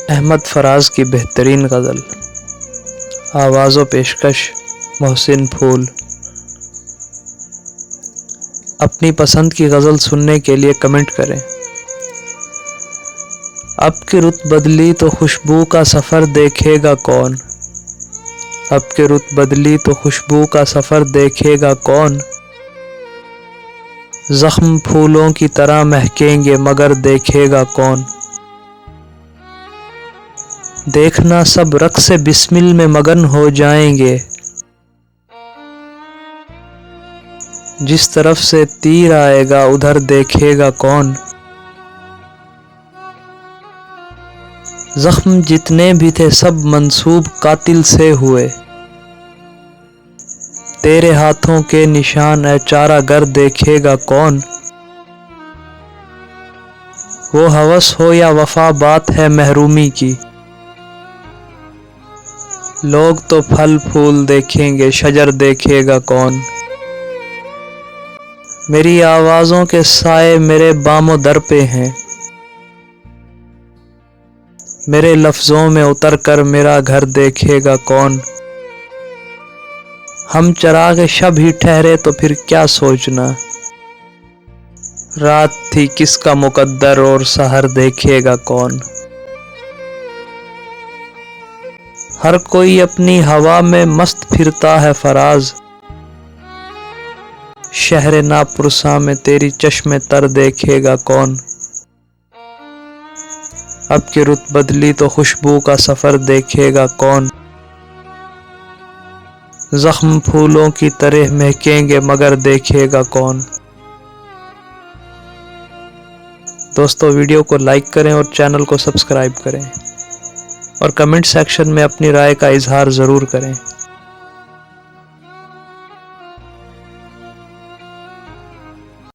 احمد فراز کی بہترین غزل، آواز و پیشکش محسن پھول۔ اپنی پسند کی غزل سننے کے لیے کمنٹ کریں۔ اب کی رت بدلی تو خوشبو کا سفر دیکھے گا کون؟ اب کی رت بدلی تو خوشبو کا سفر دیکھے گا کون؟ زخم پھولوں کی طرح مہکیں گے مگر دیکھے گا کون؟ دیکھنا سب رقص بسمل میں مگن ہو جائیں گے، جس طرف سے تیر آئے گا ادھر دیکھے گا کون؟ زخم جتنے بھی تھے سب منسوب قاتل سے ہوئے، تیرے ہاتھوں کے نشان اے چارہ گر دیکھے گا کون؟ وہ ہوس ہو یا وفا بات ہے محرومی کی، لوگ تو پھل پھول دیکھیں گے شجر دیکھے گا کون؟ میری آوازوں کے سائے میرے بام و در پہ ہیں، میرے لفظوں میں اتر کر میرا گھر دیکھے گا کون؟ ہم چراغ شب ہی ٹھہرے تو پھر کیا سوچنا، رات تھی کس کا مقدر اور سحر دیکھے گا کون؟ ہر کوئی اپنی ہوا میں مست پھرتا ہے فراز، شہر ناپرساں میں تیری چشم تر دیکھے گا کون؟ اب کی رت بدلی تو خوشبو کا سفر دیکھے گا کون؟ زخم پھولوں کی طرح مہکیں گے مگر دیکھے گا کون؟ دوستو ویڈیو کو لائک کریں اور چینل کو سبسکرائب کریں، اور کمنٹ سیکشن میں اپنی رائے کا اظہار ضرور کریں۔